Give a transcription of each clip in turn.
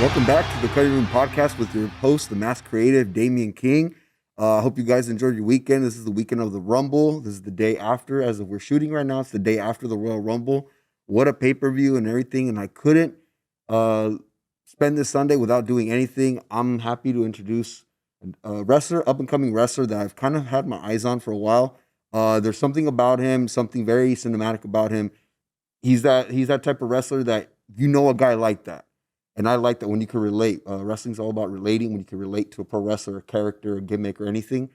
Welcome back to the Cutting Room Podcast with your host, the Mass Creative, Damian King. I hope you guys enjoyed your weekend. This is the weekend of the Rumble. This is the day after, as if we're shooting right now, it's the day after the Royal Rumble. What a pay-per-view and everything, and I couldn't spend this Sunday without doing anything. I'm happy to introduce a wrestler, up-and-coming wrestler that I've kind of had my eyes on for a while. There's something about him, something very cinematic about him. He's that type of wrestler that you know a guy like that. And I like that when you can relate. Wrestling's all about relating. When you can relate to a pro wrestler, a character, a gimmick, or anything,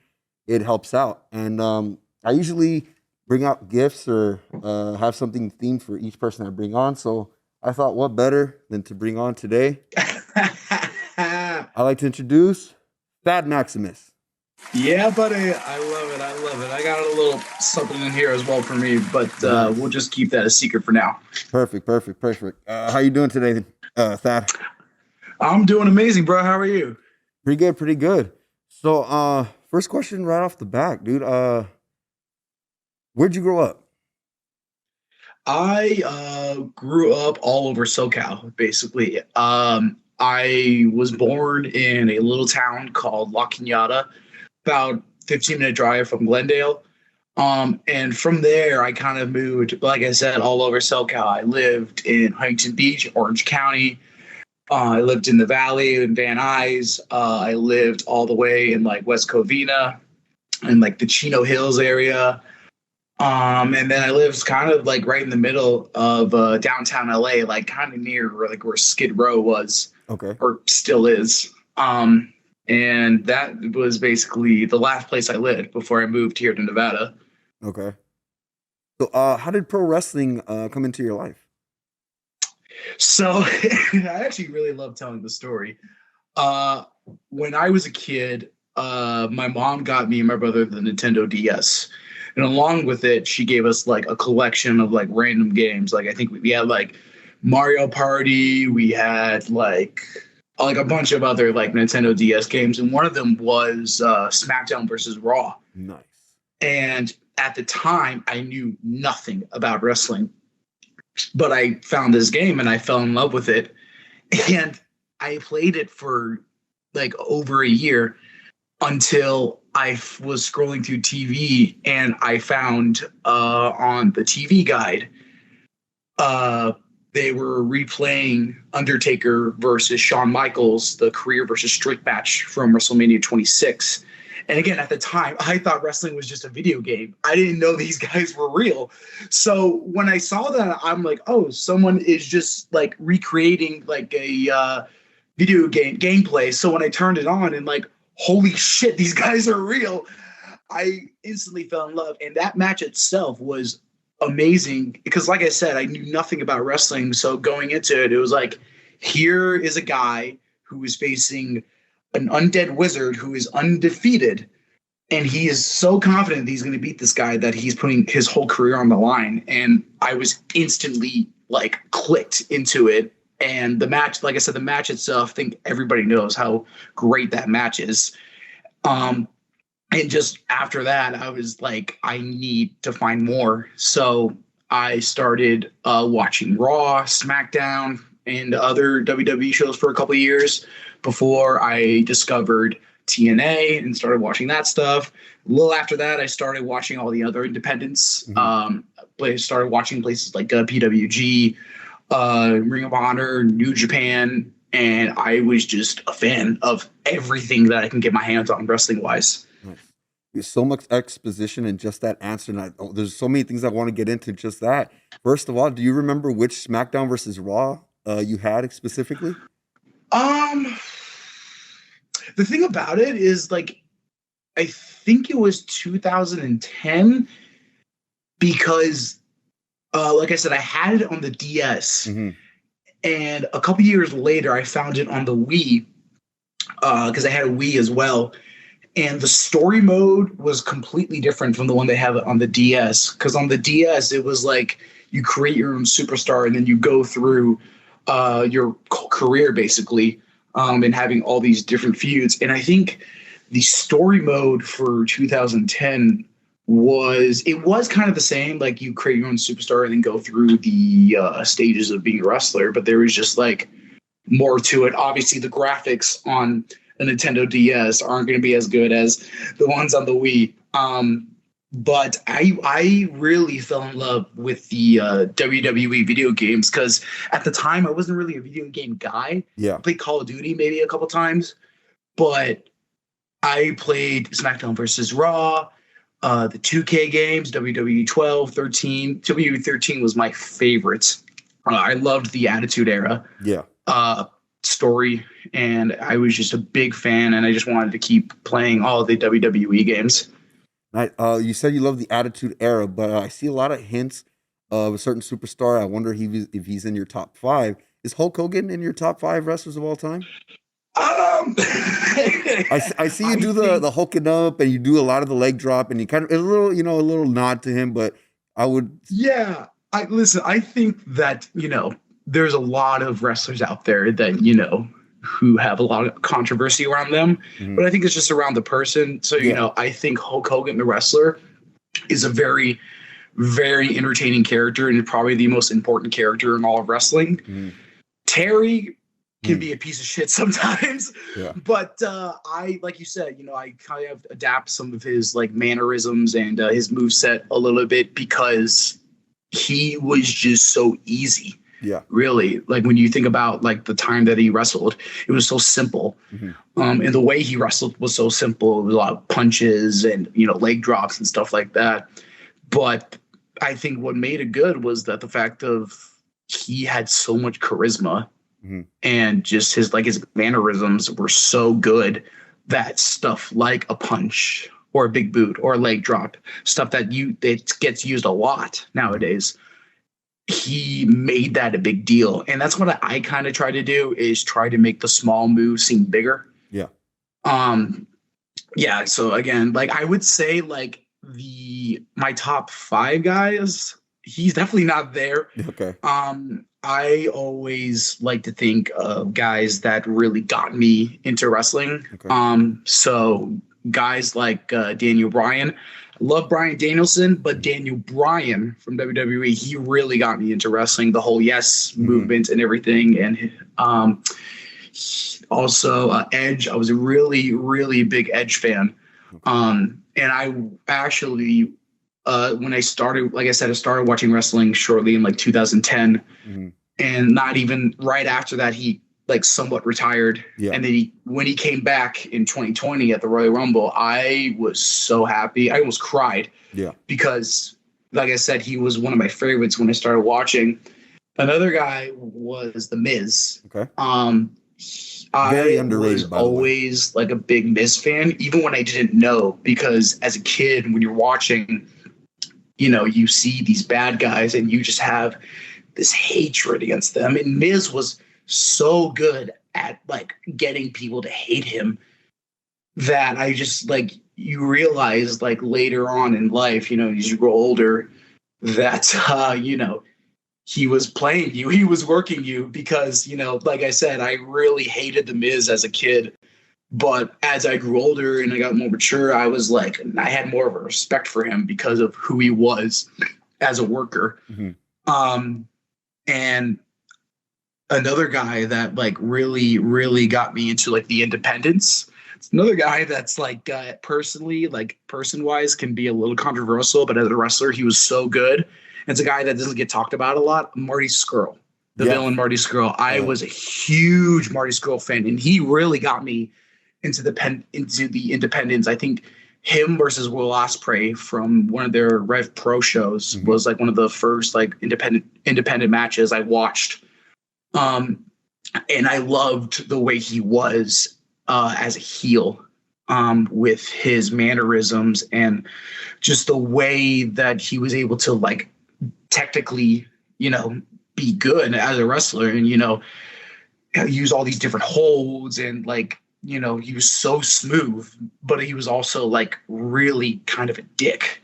it helps out. And I usually bring out gifts or have something themed for each person I bring on. So I thought, what better than to bring on today? I'd like to introduce Fat Maximus. Yeah, buddy. I love it. I got a little something in here as well for me, but we'll just keep that a secret for now. Perfect. How you doing today, Thad? I'm doing amazing, bro. How are you? Pretty good. So, first question right off the back, dude. Where'd you grow up? I grew up all over SoCal, basically. I was born in a little town called La Cañada, about 15-minute drive from Glendale. And from there, I kind of moved, like I said, all over SoCal. I lived in Huntington Beach, Orange County. I lived in the Valley in Van Nuys. I lived all the way in like West Covina and like the Chino Hills area. And then I lived kind of like right in the middle of downtown LA, like kind of near where Skid Row was. Okay. Or still is. And that was basically the last place I lived before I moved here to Nevada. Okay. So how did pro wrestling come into your life? So I actually really love telling the story. When I was a kid, my mom got me and my brother the Nintendo DS. And along with it, she gave us like a collection of like random games. Like I think we had like Mario Party. We had like a bunch of other like Nintendo DS games. And one of them was SmackDown versus Raw. Nice. And at the time, I knew nothing about wrestling. But I found this game and I fell in love with it. And I played it for like over a year until I was scrolling through TV and I found on the TV guide, they were replaying Undertaker versus Shawn Michaels, the career versus streak match from WrestleMania 26. And again, at the time, I thought wrestling was just a video game. I didn't know these guys were real. So when I saw that, I'm like, oh, someone is just like recreating like a video game gameplay. So when I turned it on and like, holy shit, these guys are real, I instantly fell in love. And that match itself was amazing because, like I said, I knew nothing about wrestling. So going into it, it was like, here is a guy who is facing an undead wizard who is undefeated, and he is so confident that he's going to beat this guy that he's putting his whole career on the line. And I was instantly like clicked into it. And the match, like I said, the match itself, I think everybody knows how great that match is. And just after that, I was like, I need to find more. So I started watching Raw, SmackDown, and other WWE shows for a couple of years before I discovered TNA and started watching that stuff. A little after that, I started watching all the other independents. I started watching places like PWG, Ring of Honor, New Japan, and I was just a fan of everything that I can get my hands on wrestling-wise. There's so much exposition in just that answer, and there's so many things I want to get into just that. First of all, do you remember which SmackDown versus Raw you had specifically? The thing about it is, like, I think it was 2010 because, like I said, I had it on the DS, and a couple years later, I found it on the Wii because I had a Wii as well. And the story mode was completely different from the one they have on the DS. Because on the DS, it was like you create your own superstar and then you go through your career, basically, and having all these different feuds. And I think the story mode for 2010 was kind of the same. Like you create your own superstar and then go through the stages of being a wrestler. But there was just like more to it. Obviously, the graphics on a Nintendo DS aren't going to be as good as the ones on the Wii. But I really fell in love with the WWE video games because at the time I wasn't really a video game guy. Yeah. I played Call of Duty maybe a couple times, but I played SmackDown versus Raw, the 2K games, WWE 12, 13. WWE 13 was my favorite. I loved the Attitude Era. Yeah. Story, and I was just a big fan, and I just wanted to keep playing all the WWE games. You said you love the Attitude Era, but I see a lot of hints of a certain superstar. I wonder if he's in your top 5. Is Hulk Hogan in your top 5 wrestlers of all time? I see you do the hulking up, and you do a lot of the leg drop, and you kind of a little nod to him, but I would. Yeah, I think that there's a lot of wrestlers out there that who have a lot of controversy around them, but I think it's just around the person. So I think Hulk Hogan, the wrestler, is a very, very entertaining character and probably the most important character in all of wrestling. Terry can be a piece of shit sometimes, but I, like you said, I kind of adapt some of his like mannerisms and his moveset a little bit because he was just so easy. Yeah, really. Like when you think about like the time that he wrestled, it was so simple. And the way he wrestled was so simple. It was a lot of punches and leg drops and stuff like that. But I think what made it good was that the fact of he had so much charisma and just his mannerisms were so good that stuff like a punch or a big boot or a leg drop, stuff that gets used a lot nowadays. He made that a big deal. And that's what I kind of try to do, is try to make the small moves seem bigger. Yeah. Yeah. So again, like I would say like my top 5 guys, he's definitely not there. Okay. I always like to think of guys that really got me into wrestling. Okay. So guys like Daniel Bryan. Love Bryan Danielson, but Daniel Bryan from WWE, he really got me into wrestling, the whole Yes movement and everything. And also Edge. I was a really, really big Edge fan. And I actually, when I started, like I said, I started watching wrestling shortly in like 2010. And not even right after that, he like somewhat retired. Yeah. And then when he came back in 2020 at the Royal Rumble, I was so happy. I almost cried. Yeah. Because like I said, he was one of my favorites when I started watching. Another guy was The Miz. Okay. Very underrated, was always like a big Miz fan, even when I didn't know, because as a kid, when you're watching, you see these bad guys and you just have this hatred against them. And Miz was so good at like getting people to hate him that I just like, you realize like later on in life, as you grow older, that he was playing you, he was working you, because like I said, I really hated The Miz as a kid, but as I grew older and I got more mature, I was like, I had more of a respect for him because of who he was as a worker. And another guy that like really, really got me into like the independents. It's another guy that's like personally, like person-wise, can be a little controversial, but as a wrestler, he was so good. It's a guy that doesn't get talked about a lot. Marty Scurll, the villain Marty Scurll. I was a huge Marty Scurll fan, and he really got me into the independents. I think him versus Will Ospreay from one of their Rev Pro shows was like one of the first like independent matches I watched. And I loved the way he was as a heel, with his mannerisms and just the way that he was able to like technically, be good as a wrestler and, use all these different holds and like, he was so smooth, but he was also like really kind of a dick.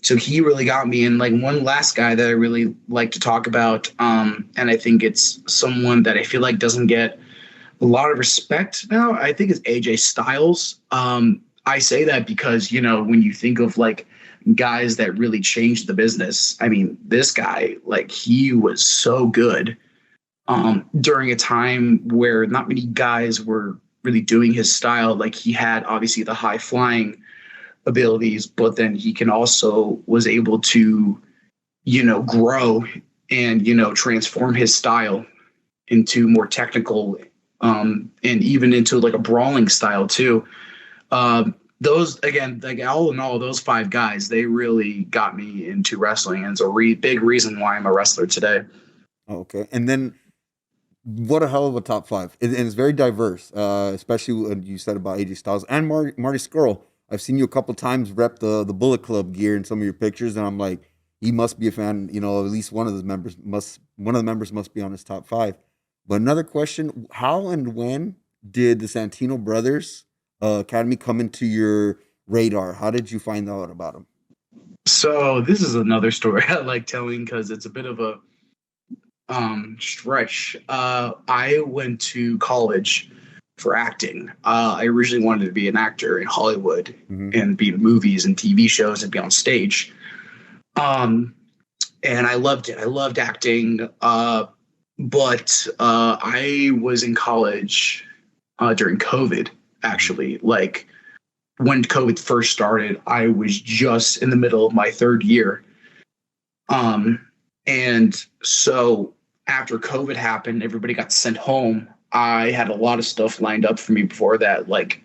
So he really got me. And like one last guy that I really like to talk about, and I think it's someone that I feel like doesn't get a lot of respect now, I think it's AJ Styles. I say that because, when you think of like guys that really changed the business, I mean, this guy, like he was so good. during a time where not many guys were really doing his style. Like he had obviously the high flying abilities, but then he can also was able to, grow and, transform his style into more technical, and even into like a brawling style too. Those again, like all in all, those five guys, they really got me into wrestling, and it's a big reason why I'm a wrestler today. Okay. And then what a hell of a top five. And it's very diverse, especially when you said about AJ Styles and Marty Skrull. I've seen you a couple times rep the Bullet Club gear in some of your pictures, and I'm like, he must be a fan. At least one of the members must be on his top five. But another question: how and when did the Santino Brothers Academy come into your radar? How did you find out about them? So this is another story I like telling because it's a bit of a stretch. I went to college for acting. I originally wanted to be an actor in Hollywood Mm-hmm. and be in movies and TV shows and be on stage. Um, and I loved it. I loved acting. But I was in college during COVID, actually. Like when COVID first started, I was just in the middle of my third year. And so after COVID happened, everybody got sent home. I had a lot of stuff lined up for me before that. Like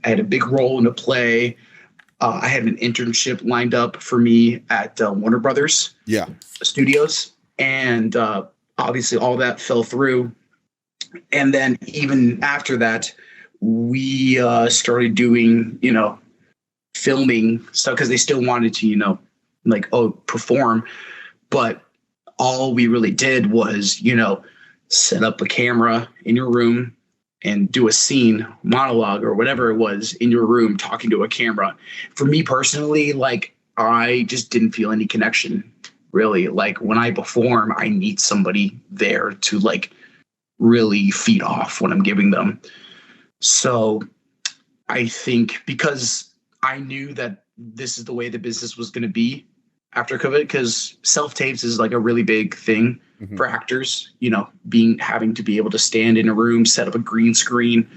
I had a big role in a play. I had an internship lined up for me at Warner Brothers Yeah. Studios, and obviously all that fell through. And then even after that, we started doing, filming stuff because they still wanted to, perform. But all we really did was, set up a camera in your room and do a scene monologue or whatever it was in your room talking to a camera. For me personally, like I just didn't feel any connection really. Like when I perform, I need somebody there to like really feed off what I'm giving them. So I think because I knew that this is the way the business was going to be after COVID, because self tapes is like a really big thing Mm-hmm. for actors, having to be able to stand in a room, set up a green screen,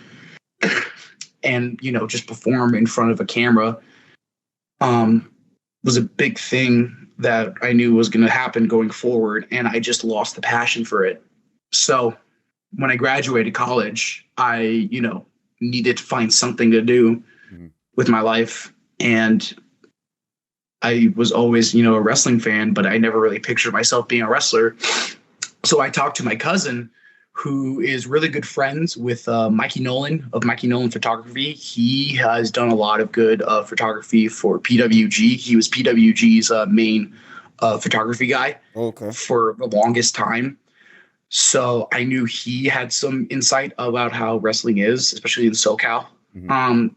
and, just perform in front of a camera was a big thing that I knew was going to happen going forward. And I just lost the passion for it. So when I graduated college, I, needed to find something to do Mm-hmm. with my life. And I was always, a wrestling fan, but I never really pictured myself being a wrestler. So I talked to my cousin, who is really good friends with Mikey Nolan of Mikey Nolan Photography. He has done a lot of good photography for PWG. He was PWG's main photography guy Okay. for the longest time. So I knew he had some insight about how wrestling is, especially in SoCal. Mm-hmm.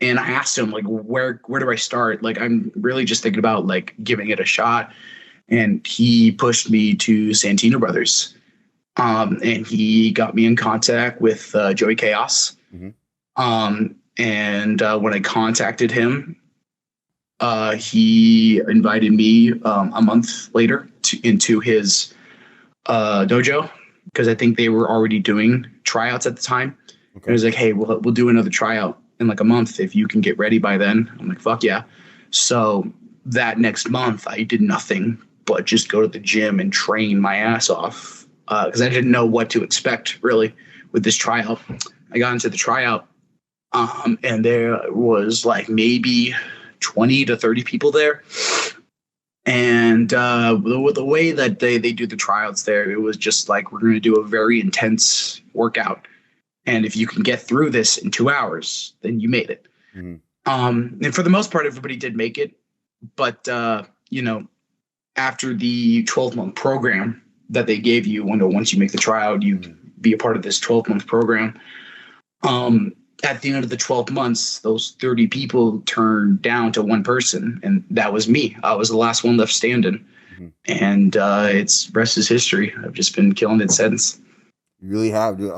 And I asked him, like, where do I start? Like, I'm really just thinking about like giving it a shot. And he pushed me to Santino Brothers. And he got me in contact with Joey Chaos. Mm-hmm. And when I contacted him, he invited me a month later into his dojo because I think they were already doing tryouts at the time. Okay. And it was like, hey, we'll do another tryout in like a month if you can get ready by then. I'm like, fuck yeah. So that next month, I did nothing but just go to the gym and train my ass off because I didn't know what to expect really with this tryout. I got into the tryout, and there was like maybe 20 to 30 people there. And the way that they do the tryouts there, it was just like, we're going to do a very intense workout. And if you can get through this in 2 hours, then you made it. Mm-hmm. And for the most part, everybody did make it. But, after the 12-month program that they gave you, once you make the tryout, you be a part of this 12-month program. At the end of the 12 months, those 30 people turned down to one person, and that was me. I was the last one left standing. Mm-hmm. And it's rest is history. I've just been killing it since. You really have, dude.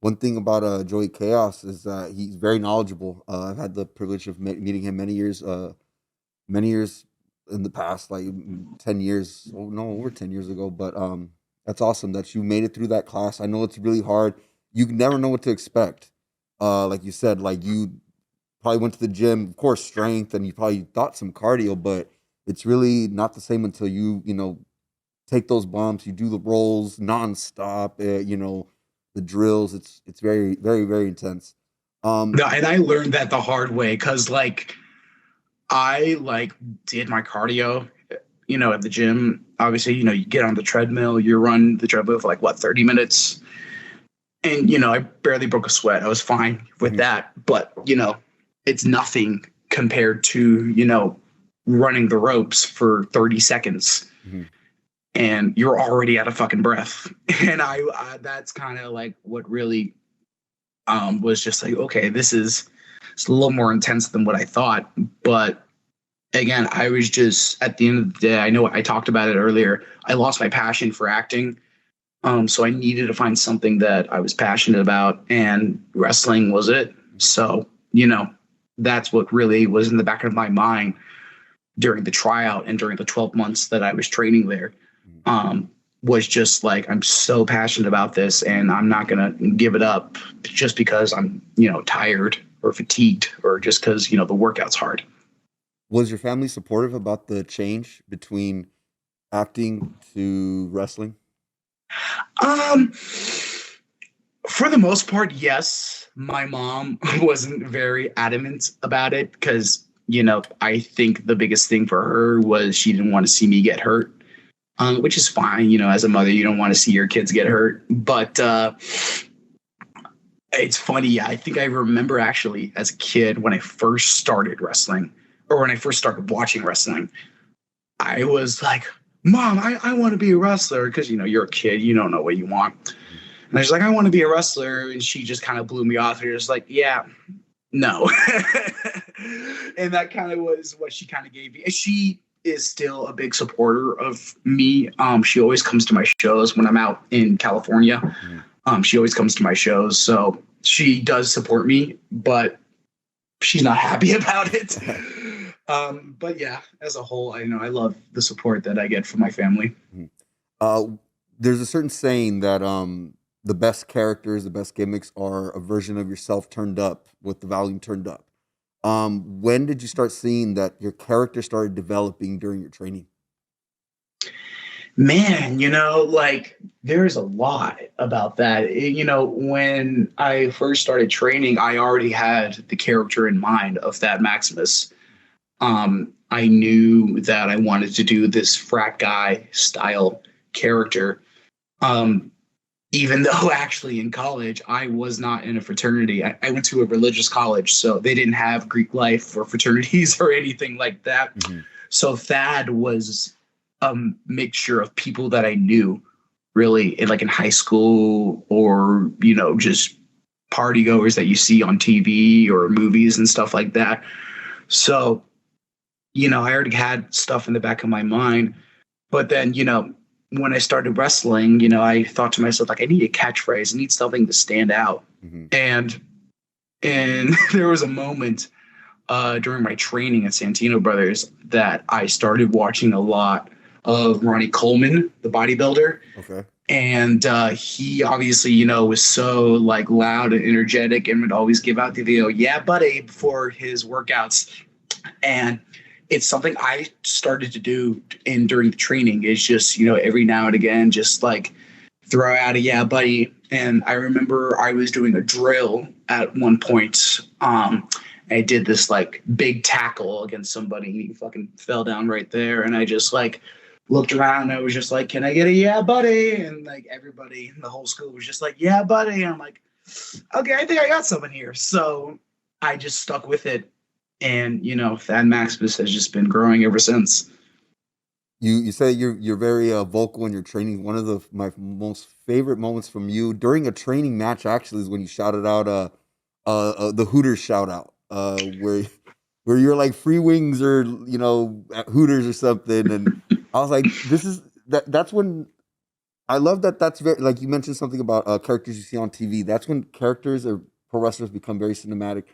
One thing about Joey Chaos is he's very knowledgeable. I've had the privilege of meeting him many years in the past, like 10 years. Oh no, over 10 years ago. But That's awesome that you made it through that class. I know it's really hard. You never know what to expect. Like you said, like you probably went to the gym, of course, strength, and you probably thought some cardio, but it's really not the same until you take those bumps, you do the rolls nonstop, the drills. It's very, very, very intense. No, Um, and I learned that the hard way because like I like did my cardio, at the gym. Obviously, you get on the treadmill, you run the treadmill for like what, 30 minutes. And I barely broke a sweat. I was fine with mhm, that. But, it's nothing compared to, running the ropes for 30 seconds mhm. and you're already out of fucking breath. And that's kind of like what really was just like, okay, it's a little more intense than what I thought. But again, I was just at the end of the day, I know I talked about it earlier. I lost my passion for acting. So I needed to find something that I was passionate about, and wrestling was it. So, that's what really was in the back of my mind during the tryout and during the 12 months that I was training there. Mhm. Was just like, I'm so passionate about this and I'm not going to give it up just because I'm, tired or fatigued or just because, the workout's hard. Was your family supportive about the change between acting to wrestling? Um, for the most part, yes. My mom wasn't very adamant about it because, I think the biggest thing for her was she didn't want to see me get hurt, which is fine. As a mother, you don't want to see your kids get hurt. But it's funny. I think I remember actually as a kid when I first started wrestling or when I first started watching wrestling, I was like, Mom, I want to be a wrestler because, you're a kid. You don't know what you want. Mhm. And I was like, I want to be a wrestler. And she just kind of blew me off. And just like, yeah, no. And that kind of was what she kind of gave me. And she is still a big supporter of me. She always comes to my shows when I'm out in California. Mhm. She always comes to my shows. So she does support me, but she's not happy about it. But yeah, as a whole, I love the support that I get from my family. Mhm. Uh, there's a certain saying that the best characters, the best gimmicks are a version of yourself turned up with the volume turned up. When did you start seeing that your character started developing during your training? Man, like there's a lot about that. When I first started training, I already had the character in mind of that Maximus. I knew that I wanted to do this frat guy style character. Um, Even though actually in college I was not in a fraternity. I went to a religious college, so they didn't have Greek life or fraternities or anything like that. Hmm. So Thad was a mixture of people that I knew really in high school or, just party goers that you see on TV or movies and stuff like that. So, I already had stuff in the back of my mind. But then, when I started wrestling, I thought to myself, like, I need a catchphrase. I need something to stand out. Hmm. And there was a moment during my training at Santino Brothers that I started watching a lot of Ronnie Coleman, the bodybuilder. Okay. And he obviously, was so like loud and energetic and would always give out the yeah, buddy, before his workouts. And it's something I started to do during the training is just, every now and again, just like throw out a yeah, buddy. And I remember I was doing a drill at one point. I did this like big tackle against somebody. He fucking fell down right there. And I just like looked around and I was just like, can I get a yeah, buddy? And like everybody in the whole school was just like, yeah, buddy. And I'm like, okay, I think I got someone here. So I just stuck with it. And, Thad Maximus has just been growing ever since. You say you're very vocal in your training. One of my most favorite moments from you during a training match actually is when you shouted out the Hooters shout out where you're like free wings or at Hooters or something, and I was like, that's when I love that. That's very like you mentioned something about characters you see on TV. That's when characters or pro wrestlers become very cinematic.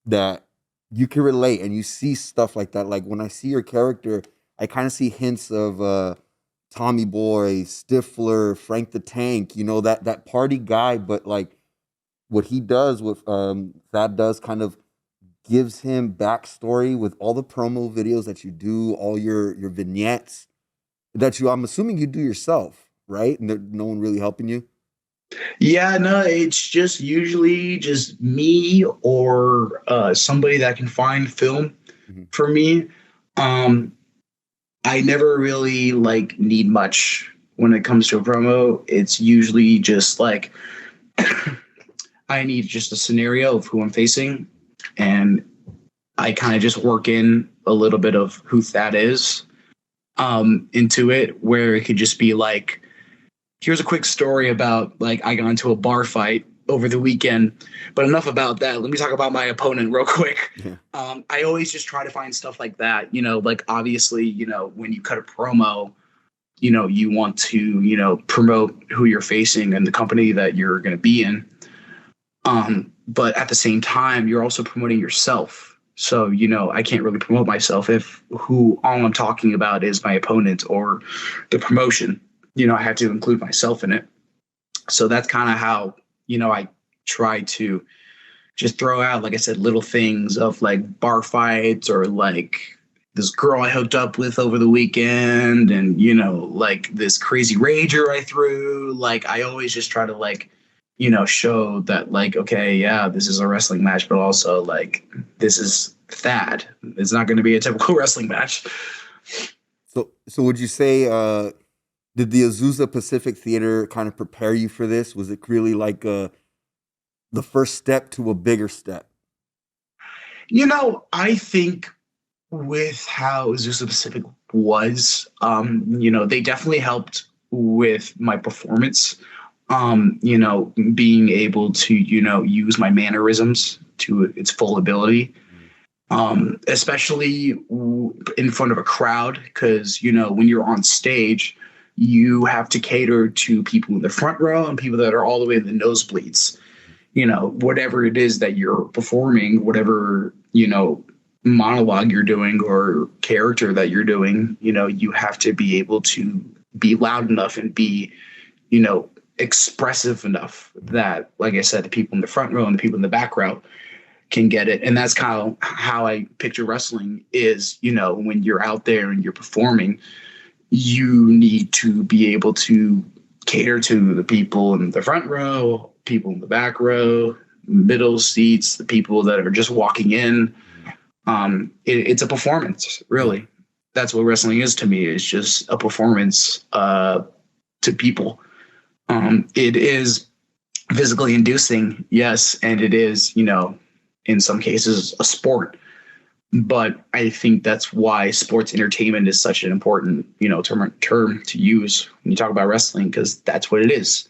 That you can relate and you see stuff like that. Like when I see your character, I kind of see hints of Tommy Boy, Stifler, Frank the Tank, that party guy, but like what he does with Thad does kind of gives him backstory with all the promo videos that you do, all your vignettes that I'm assuming you do yourself, right? And no one really helping you. Yeah, no, it's just usually just me or somebody that can find film Mhm. for me. Um, I never really like need much when it comes to a promo. It's usually just like I need just a scenario of who I'm facing, and I kind of just work in a little bit of who that is into it, where it could just be like, here's a quick story about like I got into a bar fight over the weekend, but enough about that. Let me talk about my opponent real quick. Yeah. I always just try to find stuff like that, like obviously, when you cut a promo, you want to, promote who you're facing and the company that you're going to be in. But at the same time, you're also promoting yourself. So, I can't really promote myself if who all I'm talking about is my opponent or the promotion. I have to include myself in it. So that's kind of how, I try to just throw out, like I said, little things of like bar fights or like this girl I hooked up with over the weekend and, like this crazy rager I threw. Like I always just try to like, show that like, okay, yeah, this is a wrestling match, but also like this is Thad. It's not going to be a typical wrestling match. So would you say did the Azusa Pacific Theater kind of prepare you for this? Was it really like the first step to a bigger step? I think with how Zeus Pacific was, they definitely helped with my performance. Being able to, use my mannerisms to its full ability, especially in front of a crowd, because, when you're on stage, you have to cater to people in the front row and people that are all the way in the nosebleeds. Whatever it is that you're performing, whatever, monologue you're doing or character that you're doing, you have to be able to be loud enough and be, expressive enough that, like I said, the people in the front row and the people in the back row can get it. And that's kind of how I picture wrestling is, when you're out there and you're performing, you need to be able to cater to the people in the front row, people in the back row, middle seats, the people that are just walking in. It's a performance, Yeah. really. That's what wrestling is to me. It's just a performance to people. It is physically inducing, yes, and it is, in some cases, a sport. But I think that's why sports entertainment is such an important, term to use when you talk about wrestling, because that's what it is.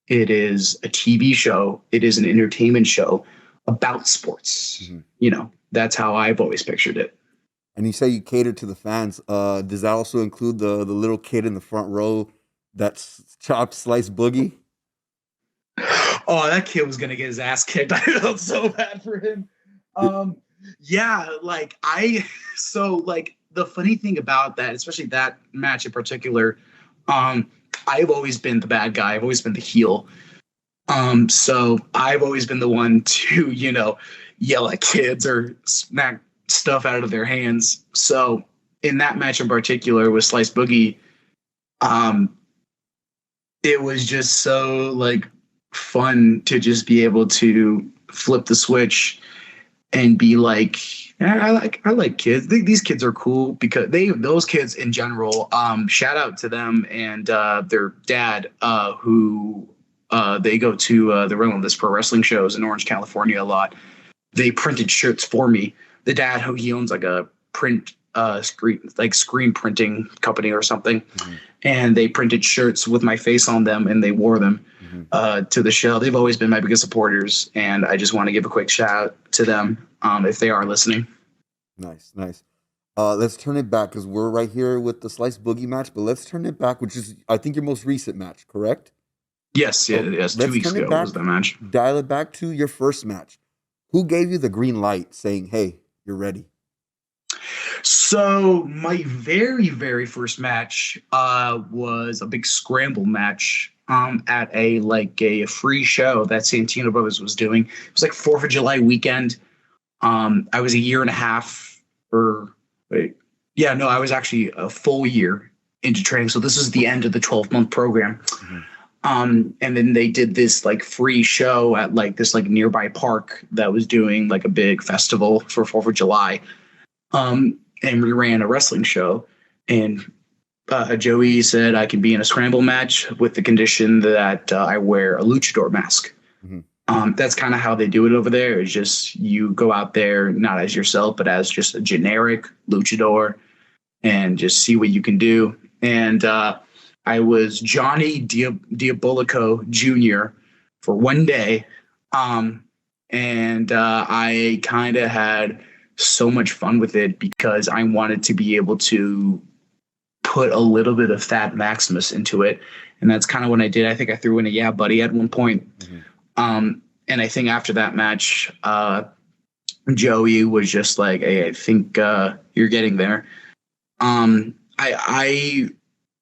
It is a TV show. It is an entertainment show about sports. Hmm. That's how I've always pictured it. And you say you cater to the fans. Does that also include the little kid in the front row that's chopped sliced boogie? Oh, that kid was gonna get his ass kicked. I felt so bad for him. Yeah, like so like the funny thing about that, especially that match in particular, I've always been the bad guy. I've always been the heel. So I've always been the one to, yell at kids or smack stuff out of their hands. So in that match in particular with Slice Boogie, um, it was just so like fun to just be able to flip the switch and be like, yeah, I like kids. These kids are cool because those kids in general. Shout out to them and their dad, who they go to the Relentless Pro Wrestling shows in Orange, California a lot. They printed shirts for me. The dad, who he owns like a print screen printing company or something, Hmm. and they printed shirts with my face on them and they wore them Hmm. to the show. They've always been my biggest supporters, and I just want to give a quick shout out to them if they are listening. Nice, nice. Let's turn it back because we're right here with the sliced boogie match. But let's turn it back, which is I think your most recent match, correct? Yes, yeah, So yes. Two let's weeks turn it ago was back, the match. dial it back to your first match. Who gave you the green light saying, hey, you're ready? So my very, very first match was a big scramble match at a free show that Santino Brothers was doing. It was like 4th of July weekend. I was a year and a half or wait, yeah, no, I was actually a full year into training. So this is the end of the 12-month program. Mhm. And then they did this like free show at like this like nearby park that was doing like a big festival for 4th of July. And we ran a wrestling show. And Joey said I can be in a scramble match with the condition that I wear a luchador mask. Mhm. That's kind of how they do it over there. It's just you go out there not as yourself, but as just a generic luchador and just see what you can do. And I was Johnny Diabolico Jr. for one day. Um, and I kind of had so much fun with it because I wanted to be able to put a little bit of Fat Maximus into it. And that's kind of what I did. I think I threw in a yeah, buddy at one point. Mhm. And I think after that match, Joey was just like, hey, I think you're getting there. I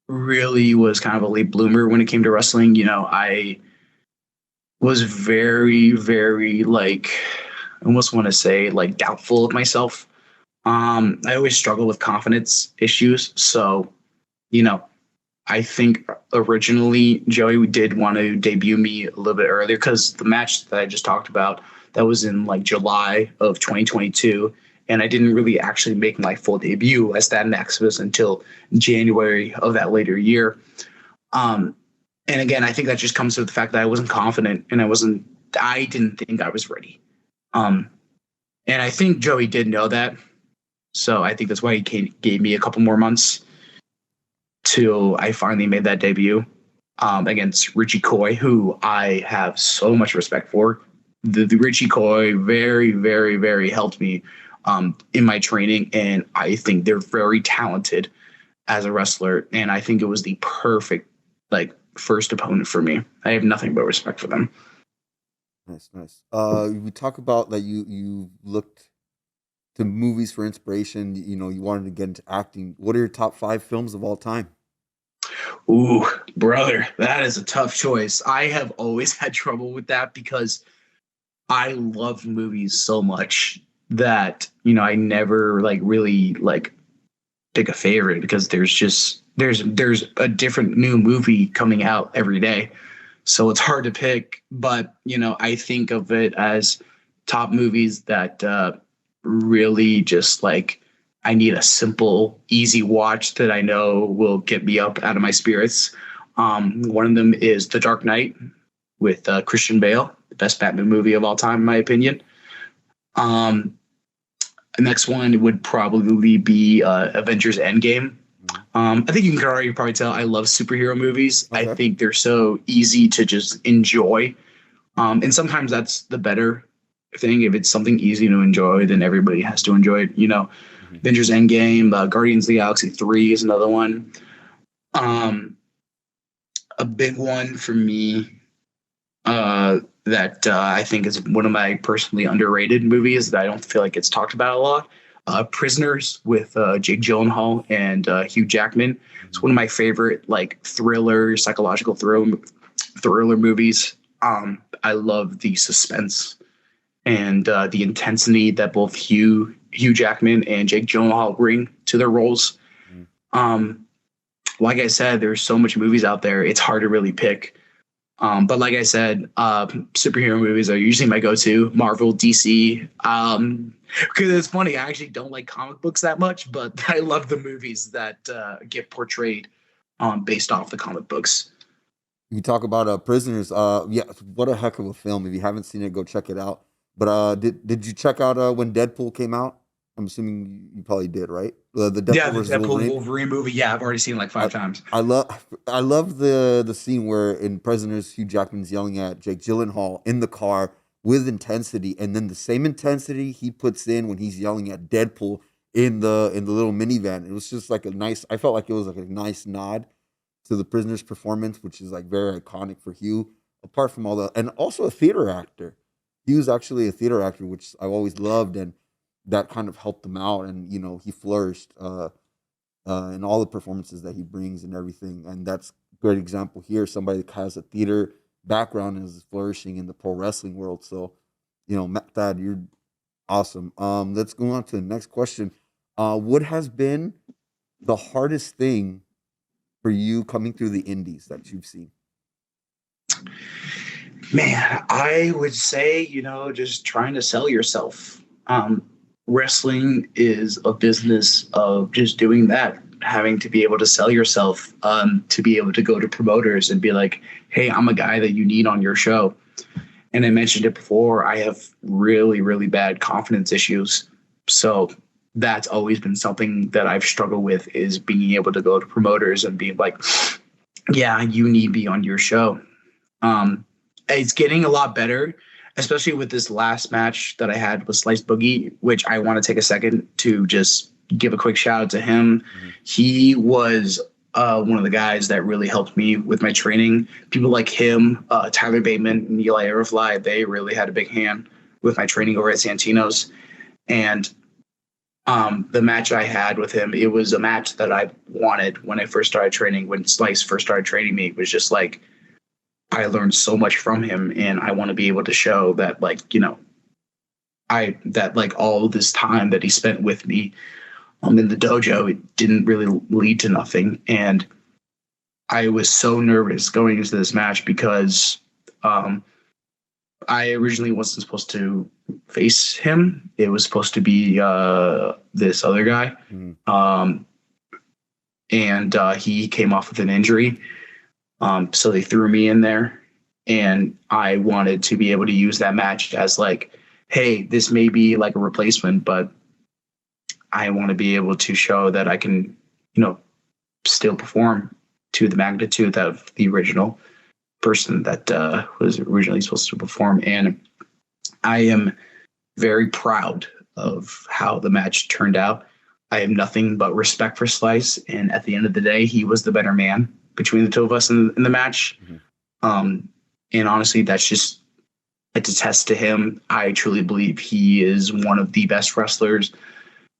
really was kind of a late bloomer when it came to wrestling. You know, I was very, very like, I almost want to say like doubtful of myself. I always struggle with confidence issues. So, you know, I think originally Joey did want to debut me a little bit earlier because the match that I just talked about, that was in like July of 2022. And I didn't really actually make my full debut as that Maximus until January of that later year. Um, and again, I think that just comes with the fact that I wasn't confident and I didn't think I was ready. Um, and I think Joey did know that. So I think that's why gave me a couple more months till I finally made that debut against Richie Coy, who I have so much respect for. The Richie Coy very, very, very helped me in my training, and I think they're very talented as a wrestler. And I think it was the perfect like first opponent for me. I have nothing but respect for them. Nice, nice. We talk about that you looked to movies for inspiration. You know, you wanted to get into acting. What are your top 5 films of all time? Ooh, brother, that is a tough choice. I have always had trouble with that because I love movies so much that, you know, I never like really like pick a favorite because there's a different new movie coming out every day. So it's hard to pick, but you know, I think of it as top movies that really just like I need a simple, easy watch that I know will get me up out of my spirits. One of them is The Dark Knight with Christian Bale, the best Batman movie of all time, in my opinion. Um, the next one would probably be Avengers Endgame. Mhm. I think you can already probably tell I love superhero movies. I Okay. think they're so easy to just enjoy. And sometimes that's the better thing. If it's something easy to enjoy, then everybody has to enjoy it. You know, Mhm. Avengers Endgame, Guardians of the Galaxy 3 is another one. Um, a big one for me that I think is one of my personally underrated movies that I don't feel like it's talked about a lot. Prisoners with Jake Gyllenhaal and Hugh Jackman. It's Mhm. one of my favorite like thriller, psychological thriller movies. I love the suspense and the intensity that both Hugh Jackman and Jake Gyllenhaal bring to their roles. Mhm. Um, like I said, there's so much movies out there; it's hard to really pick. But like I said, superhero movies are usually my go-to. Marvel, DC. Because it's funny, I actually don't like comic books that much, but I love the movies that get portrayed based off the comic books. You talk about Prisoners. Yeah, what a heck of a film. If you haven't seen it, go check it out. But did you check out when Deadpool came out? I'm assuming you probably did, right? The Yeah, Deadpool the versus Deadpool Wolverine. Wolverine movie. Yeah, I've already seen it like I 5 times. I love the scene where in Prisoners Hugh Jackman's yelling at Jake Gyllenhaal in the car with intensity, and then the same intensity he puts in when he's yelling at Deadpool in the little minivan. It was just like a nice. I felt like it was like a nice nod to the Prisoner's performance, which is like very iconic for Hugh. Apart from all the, and also a theater actor. He was actually a theater actor, which I've always loved, and that kind of helped him out, and he flourished in all the performances that he brings and everything. And that's a great example here. Somebody that has a theater background and is flourishing in the pro wrestling world. So, Thad, you're awesome. Let's go on to the next question. What has been the hardest thing for you coming through the indies that you've seen? Man, I would say, just trying to sell yourself. Wrestling is a business of just doing that, having to be able to sell yourself, to be able to go to promoters and be like, hey, I'm a guy that you need on your show. And I mentioned it before, I have really, really bad confidence issues. So that's always been something that I've struggled with, is being able to go to promoters and be like, yeah, you need me on your show. It's getting a lot better, especially with this last match that I had with Slice Boogie, which I want to take a second to just give a quick shout out to him. Mm-hmm. He was one of the guys that really helped me with my training. People like him, Tyler Bateman, and Eli Aerofly, they really had a big hand with my training over at Santino's. And the match I had with him, it was a match that I wanted when I first started training. When Slice first started training me, it was just like, I learned so much from him, and I want to be able to show that, all this time that he spent with me in the dojo, it didn't really lead to nothing. And I was so nervous going into this match because I originally wasn't supposed to face him. It was supposed to be this other guy. Mm. And he came off with an injury. So they threw me in there, and I wanted to be able to use that match as like, hey, this may be like a replacement, but I want to be able to show that I can, still perform to the magnitude of the original person that was originally supposed to perform. And I am very proud of how the match turned out. I have nothing but respect for Slice, and at the end of the day, he was the better man between the two of us in the match. Mm-hmm. And honestly, that's just a test to him. I truly believe he is one of the best wrestlers,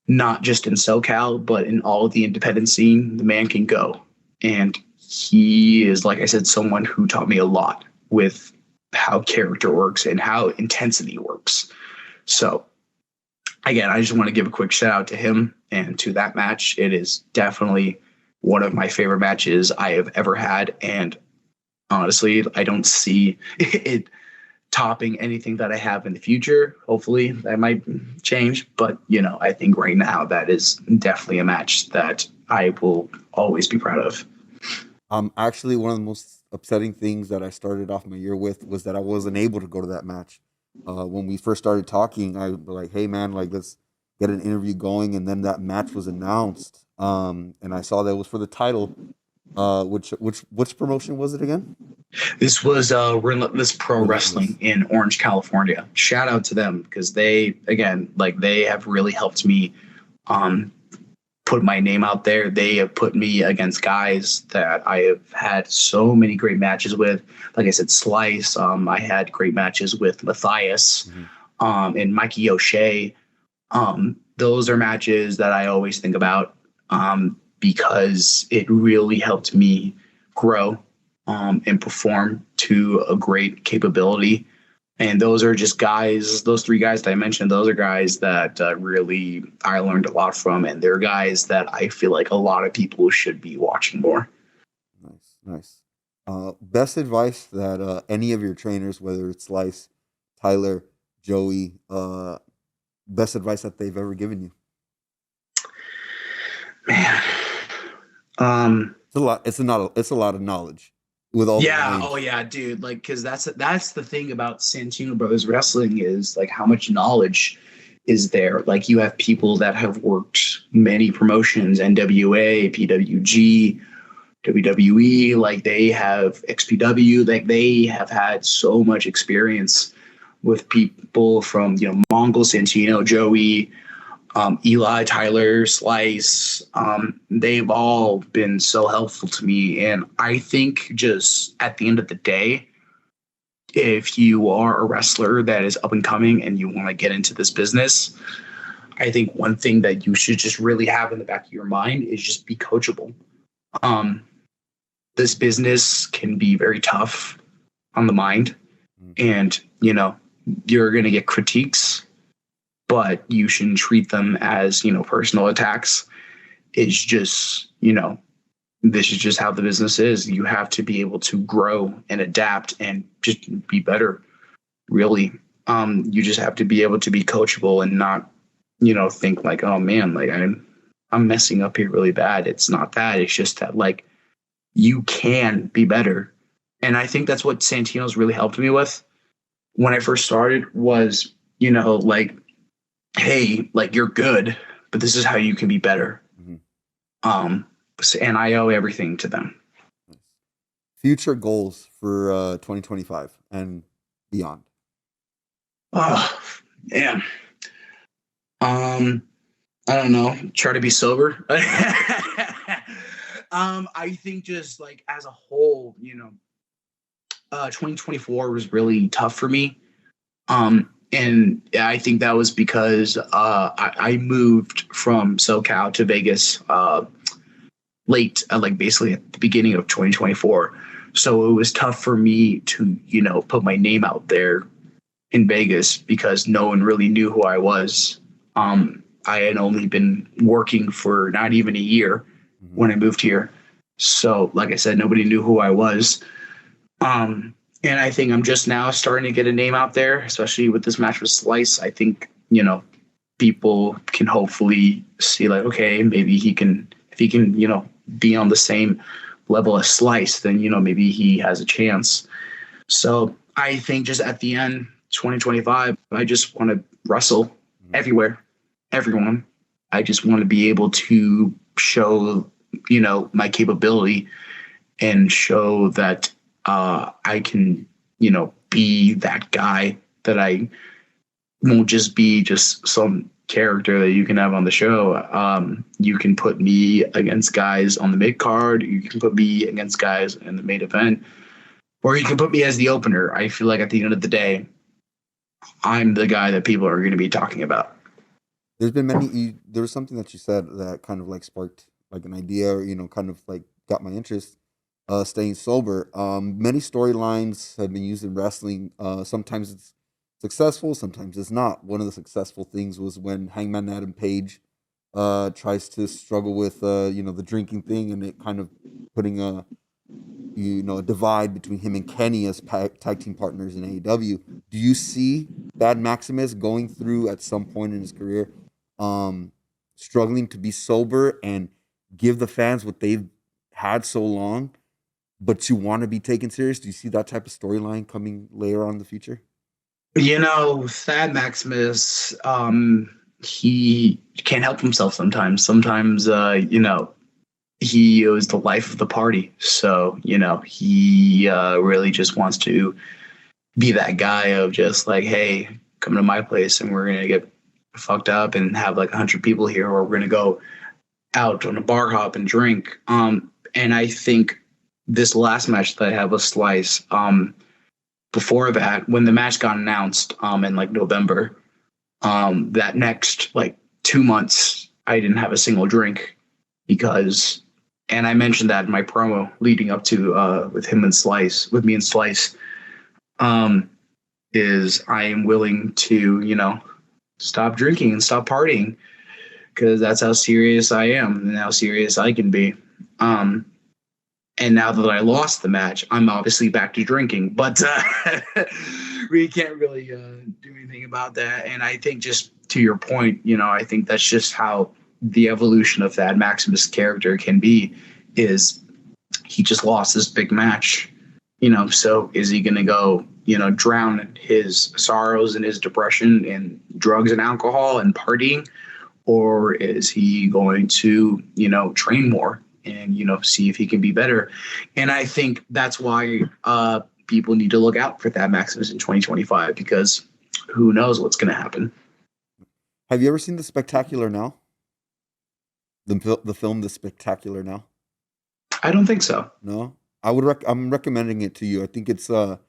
not just in SoCal, but in all of the independent scene. The man can go. And he is, like I said, someone who taught me a lot with how character works and how intensity works. So again, I just want to give a quick shout out to him and to that match. It is definitely one of my favorite matches I have ever had. And honestly, I don't see it topping anything that I have in the future. Hopefully that might change. But, I think right now that is definitely a match that I will always be proud of. Actually, one of the most upsetting things that I started off my year with was that I wasn't able to go to that match. When we first started talking, I was like, hey, man, let's get an interview going. And then that match was announced. And I saw that it was for the title. Which promotion was it again? This was Relentless Pro Wrestling in Orange, California. Shout out to them, because they have really helped me put my name out there. They have put me against guys that I have had so many great matches with. Like I said, Slice. I had great matches with Matthias, mm-hmm. And Mikey O'Shea. Those are matches that I always think about, because it really helped me grow and perform to a great capability. And those are just guys, those three guys that I mentioned, those are guys that really I learned a lot from. And they're guys that I feel like a lot of people should be watching more. Nice. Best advice that any of your trainers, whether it's Slice, Tyler, Joey, best advice that they've ever given you? Man. It's a lot. It's a lot of knowledge with all. Yeah. Oh yeah, dude. Because that's the thing about Santino Brothers Wrestling is how much knowledge is there. You have people that have worked many promotions, NWA, PWG, WWE. They have XPW. They have had so much experience with people from Mongol, Santino, Joey. Eli, Tyler, Slice, they've all been so helpful to me. And I think just at the end of the day, if you are a wrestler that is up and coming and you want to get into this business, I think one thing that you should just really have in the back of your mind is just be coachable. Um, this business can be very tough on the mind, Mm. and you're going to get critiques, but you shouldn't treat them as personal attacks. It's just this is just how the business is. You have to be able to grow and adapt and just be better. Really, you just have to be able to be coachable and not think like, oh man, like I'm messing up here really bad. It's not that. It's just that like you can be better. And I think that's what Santino's really helped me with when I first started was, like, hey, like you're good, but this is how you can be better. Mhm. And I owe everything to them. Future goals for 2025 and beyond. Oh, man. I don't know. Try to be sober. I think just like as a whole, 2024 was really tough for me. And I think that was because I moved from SoCal to Vegas late, like basically at the beginning of 2024. So it was tough for me to, put my name out there in Vegas because no one really knew who I was. I had only been working for not even a year Mhm. when I moved here. So, like I said, nobody knew who I was. And I think I'm just now starting to get a name out there, especially with this match with Slice. I think, people can hopefully see like, okay, maybe if he can, be on the same level as Slice, then, maybe he has a chance. So I think just at the end, 2025, I just want to wrestle everywhere, everyone. I just want to be able to show, my capability and show that I can, be that guy, that I won't just be just some character that you can have on the show. You can put me against guys on the mid card. You can put me against guys in the main event, or you can put me as the opener. I feel like at the end of the day, I'm the guy that people are going to be talking about. There's been there was something that you said that kind of like sparked like an idea, or kind of like got my interest. Staying sober. Many storylines have been used in wrestling. Sometimes it's successful, sometimes it's not. One of the successful things was when Hangman Adam Page tries to struggle with the drinking thing, and it kind of putting a divide between him and Kenny as tag team partners in AEW. Do you see Bad Maximus going through at some point in his career, um, struggling to be sober and give the fans what they've had so long, but you want to be taken serious? Do you see that type of storyline coming later on in the future? Thad Maximus, he can't help himself sometimes. Sometimes, he was the life of the party. So, he really just wants to be that guy of just like, hey, come to my place and we're going to get fucked up and have like 100 people here, or we're going to go out on a bar hop and drink. And I think this last match that I had with Slice, before that, when the match got announced in like November, that next like 2 months, I didn't have a single drink because, and I mentioned that in my promo leading up to with me and Slice, is I am willing to, stop drinking and stop partying because that's how serious I am and how serious I can be. And now that I lost the match, I'm obviously back to drinking, but we can't really do anything about that. And I think just to your point, I think that's just how the evolution of that Maximus character can be, is he just lost this big match, so is he going to go, drown his sorrows and his depression in drugs and alcohol and partying? Or is he going to, train more and, see if he can be better? And I think that's why people need to look out for that Maximus in 2025, because who knows what's going to happen. Have you ever seen The Spectacular Now? The film The Spectacular Now? I don't think so. No? I'm recommending it to you. I think it's a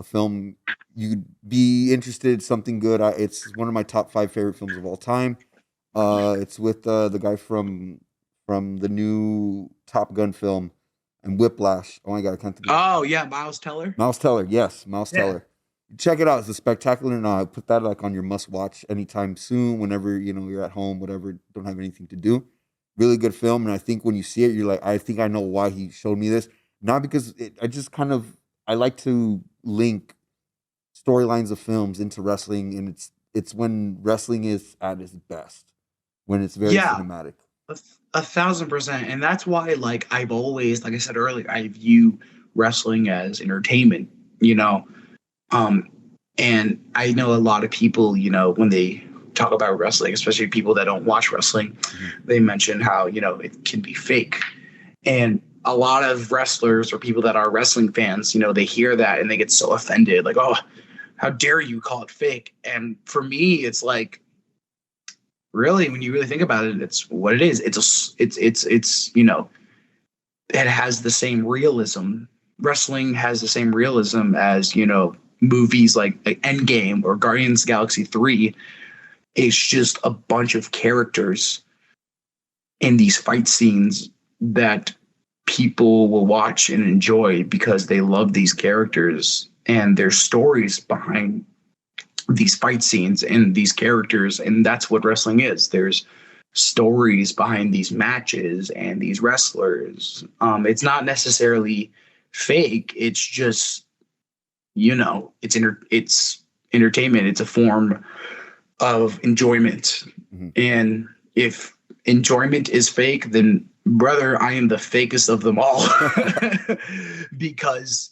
film you'd be interested, something good. It's one of my top 5 favorite films of all time. It's with the guy from the new Top Gun film and Whiplash. Oh my god, I can't think of his Oh name. yeah, Miles Teller. Miles Teller. Yes, Miles Yeah. Teller. Check it out. It's a spectacular. And put that like on your must watch anytime soon. Whenever you're at home, whatever, don't have anything to do. Really good film, and I think when you see it, you're like, I think I know why he showed me this. Not because I just kind of I like to link storylines of films into wrestling, and it's when wrestling is at its best, when it's very Yeah, cinematic. a thousand percent. And that's why, like, I've always, like I said earlier, I view wrestling as entertainment, you know. Um, and I know a lot of people, when they talk about wrestling, especially people that don't watch wrestling, Mhm. they mention how, it can be fake. And a lot of wrestlers or people that are wrestling fans, they hear that and they get so offended, like, oh, how dare you call it fake? And for me, it's like, really, when you really think about it, it's what it is. It has the same realism. Wrestling has the same realism as, movies like Endgame or Guardians of the Galaxy 3. It's just a bunch of characters in these fight scenes that people will watch and enjoy because they love these characters and their stories behind these fight scenes and these characters. And that's what wrestling is. There's stories behind these matches and these wrestlers. It's not necessarily fake. It's just, it's entertainment. It's a form of enjoyment. Mhm. And if enjoyment is fake, then brother, I am the fakest of them all. Because,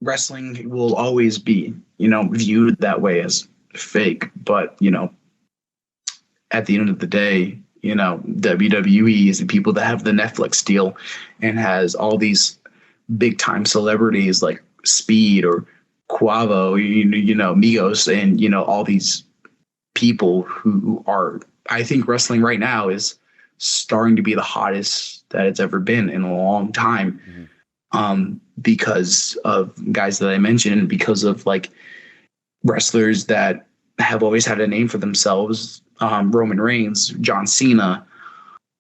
wrestling will always be, viewed that way as fake. But, at the end of the day, WWE is the people that have the Netflix deal and has all these big time celebrities like Speed or Quavo, Migos, and all these people who are. I think wrestling right now is starting to be the hottest that it's ever been in a long time, Mhm. because of guys that I mentioned, because of like wrestlers that have always had a name for themselves. Roman Reigns, John Cena,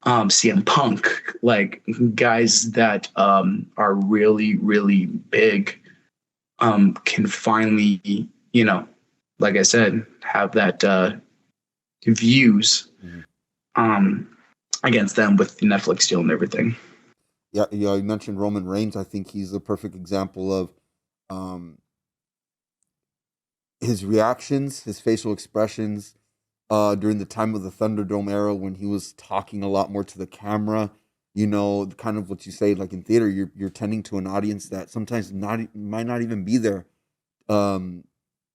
CM Punk, like guys that are really, really big, can finally, like I said, have that views Mhm. um, against them with the Netflix deal and everything. Yeah, yeah. You mentioned Roman Reigns. I think he's a perfect example of um, his reactions, his facial expressions during the time of the Thunderdome era when he was talking a lot more to the camera. Kind of what you say, like in theater, you're tending to an audience that sometimes might not even be there. Um,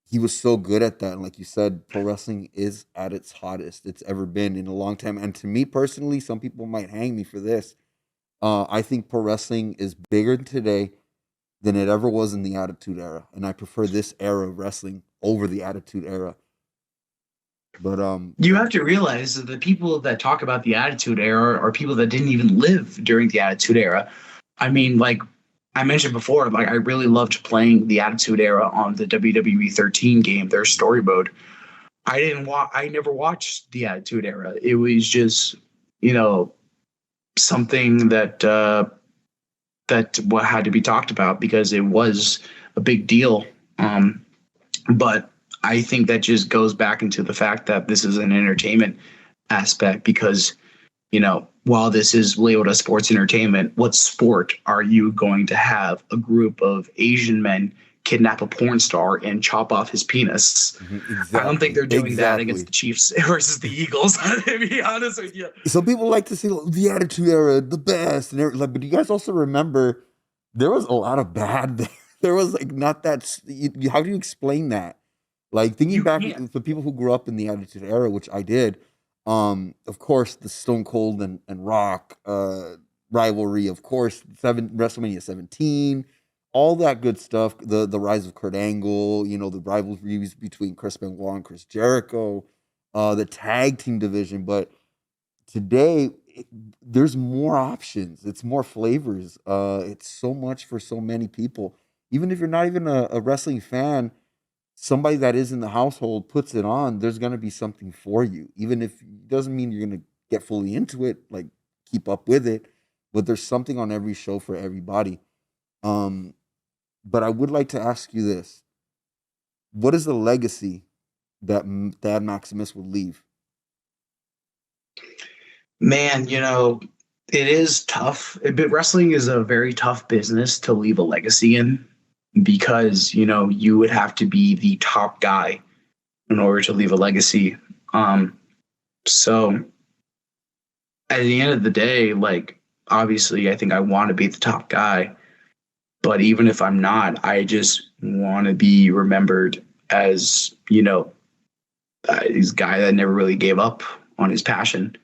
he was so good at that, and like you said, pro wrestling is at its hottest it's ever been in a long time. And to me personally, some people might hang me for this. I think pro wrestling is bigger today than it ever was in the Attitude Era, and I prefer this era of wrestling over the Attitude Era. But You have to realize that the people that talk about the Attitude Era are people that didn't even live during the Attitude Era. I mean, like I mentioned before, like I really loved playing the Attitude Era on the WWE 13 game, their story mode. I never watched the Attitude Era. It was just, you know, something that what had to be talked about because it was a big deal. But I think that just goes back into the fact that this is an entertainment aspect because, while this is labeled as sports entertainment, what sport are you going to have a group of Asian men kidnap a porn star and chop off his penis? mhm, I don't think exactly, they're doing that against exactly. the Chiefs versus the Eagles, to be honest with you. Some people like to say the Attitude Era, the best, and everything. Like, but you guys also remember there was a lot of bad. There was like not that. How do you explain that? Like thinking You back can't. for people who grew up in the Attitude Era, which I did. Of course, the Stone Cold and Rock rivalry. Of course, WrestleMania 17, all that good stuff. The rise of Kurt Angle. The rivalries between Chris Benoit and Chris Jericho. The tag team division, but today there's more options, it's more flavors, it's so much for so many people. Even if you're not even a wrestling fan, somebody that is in the household puts it on, there's gonna be something for you. Even if it doesn't mean you're gonna get fully into it, like keep up with it, but there's something on every show for everybody. Um, but I would like to ask you this: what is the legacy that Dad Maximus would leave? Man, it is tough. But wrestling is a very tough business to leave a legacy in because, you would have to be the top guy in order to leave a legacy. So at the end of the day, like, obviously, I think I want to be the top guy. But even if I'm not, I just want to be remembered as, this guy that never really gave up on his passion.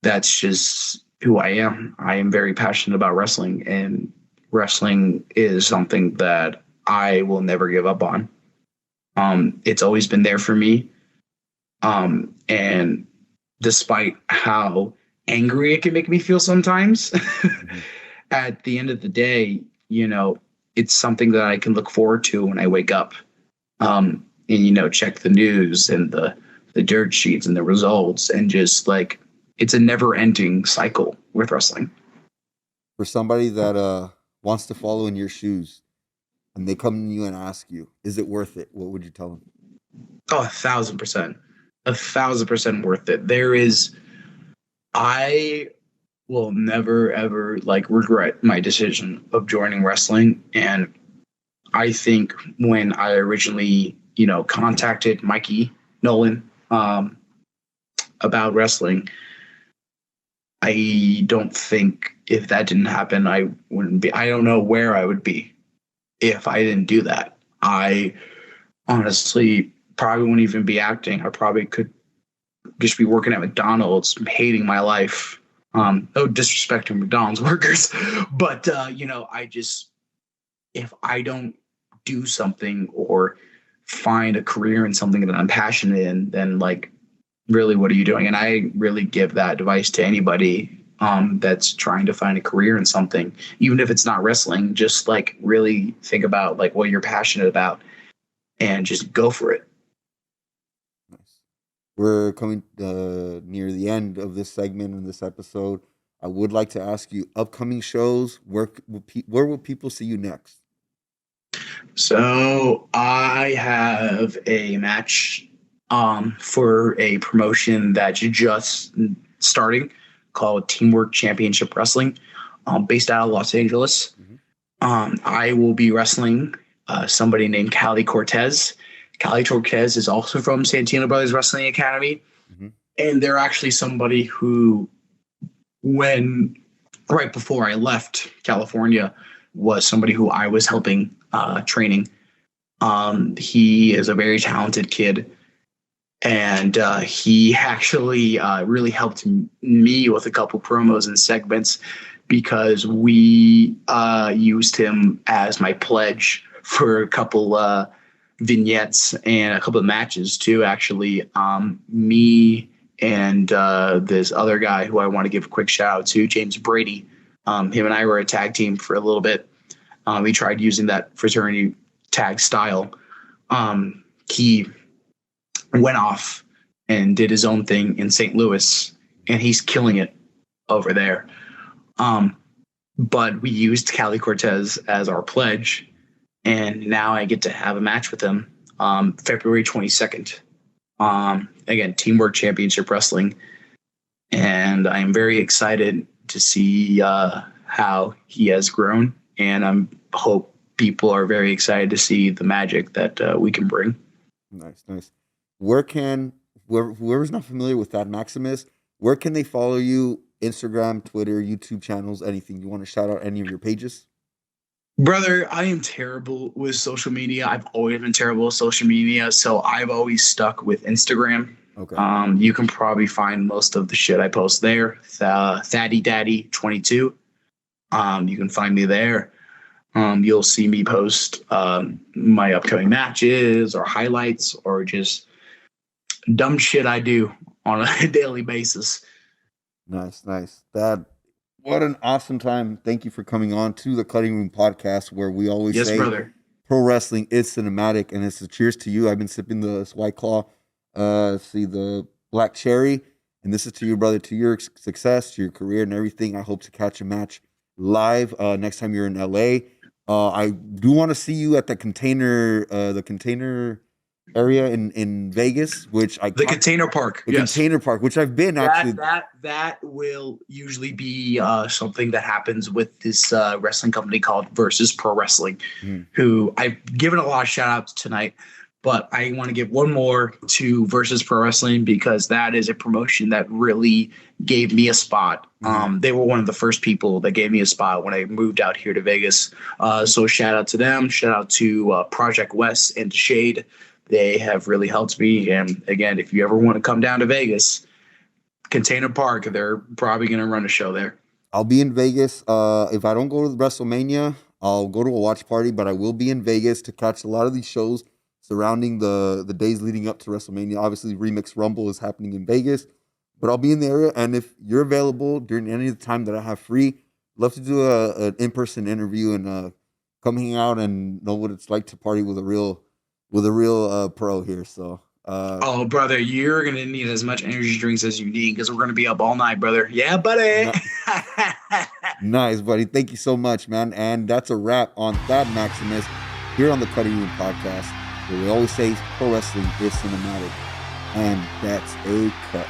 That's just who I am. I am very passionate about wrestling, and wrestling is something that I will never give up on. It's always been there for me. And despite how angry it can make me feel sometimes, Mhm. at the end of the day, it's something that I can look forward to when I wake up. And check the news and the dirt sheets and the results, and just like it's a never ending cycle with wrestling. For somebody that wants to follow in your shoes, and they come to you and ask you, "Is it worth it?" What would you tell them? Oh, 1,000%, 1,000% worth it. I will never ever like regret my decision of joining wrestling. And I think when I originally, contacted Mikey Nolan about wrestling, I don't think if that didn't happen, I wouldn't be. I don't know where I would be if I didn't do that. I honestly probably wouldn't even be acting. I probably could just be working at McDonald's, hating my life. No disrespect to McDonald's workers, but I just if I don't do something or find a career in something that I'm passionate in, then like really, what are you doing? And I really give that advice to anybody that's trying to find a career in something, even if it's not wrestling. Just like really think about like what you're passionate about and just go for it. Nice. We're coming near the end of this segment in this episode. I would like to ask you upcoming shows. Where will people see you next? So I have a match for a promotion that's just starting called Teamwork Championship Wrestling, based out of Los Angeles. Hmm. I will be wrestling somebody named Callie Cortez. Callie Cortez is also from Santino Brothers Wrestling Academy, Hmm. and they're actually somebody who, when right before I left California, was somebody who I was helping training. He is a very talented kid, and he actually really helped me with a couple promos and segments because we used him as my pledge for a couple vignettes and a couple of matches too. Actually, me and this other guy who I want to give a quick shout out to, James Brady. Him and I were a tag team for a little bit. We tried using that fraternity tag style. He went off and did his own thing in St. Louis, and he's killing it over there. Um, but we used Cali Cortez as our pledge, and now I get to have a match with him February 22nd. Again, Teamwork Championship Wrestling, and I am very excited to see how he has grown, and I hope people are very excited to see the magic that we can bring. Nice, nice. Where can whoever's not familiar with that Maximus, where can they follow you? Instagram, Twitter, YouTube channels, anything. You want to shout out any of your pages? Brother, I am terrible with social media. I've always been terrible with social media, so I've always stuck with Instagram. Okay. You can probably find most of the shit I post there. Thaddy Daddy 22. You can find me there. You'll see me post my upcoming matches or highlights or just dumb shit I do on a daily basis. Nice, nice. That what an awesome time. Thank you for coming on to the Cutting Room Podcast, where we always Yes, say brother. pro wrestling is cinematic, and it's a cheers to you. I've been sipping the White Claw, see the black cherry, and this is to you, brother, to your success, to your career, and everything. I hope to catch a match live next time you're in LA. I do want to see you at the container area in Vegas, which the Container Park. the Yes. container park, which I've been actually. That will usually be something that happens with this wrestling company called Versus Pro Wrestling, who I've given a lot of shout outs tonight, but I want to give one more to Versus Pro Wrestling because that is a promotion that really gave me a spot. They were one of the first people that gave me a spot when I moved out here to Vegas. So shout out to them. Shout out to Project West and Shade. They have really helped me. And again, if you ever want to come down to Vegas, Container Park, they're probably going to run a show there. I'll be in Vegas. If I don't go to WrestleMania, I'll go to a watch party, but I will be in Vegas to catch a lot of these shows surrounding the days leading up to WrestleMania. Obviously, Remix Rumble is happening in Vegas, but I'll be in the area. And if you're available during any of the time that I have free, love to do an in-person interview and come hang out and know what it's like to party with a real pro here. So. Oh, brother, you're going to need as much energy drinks as you need because we're going to be up all night, brother. Yeah, buddy. Nice, buddy. Thank you so much, man. And that's a wrap on that, Maximus, here on the Cutting Room Podcast, where we always say pro wrestling is cinematic. And that's a cut.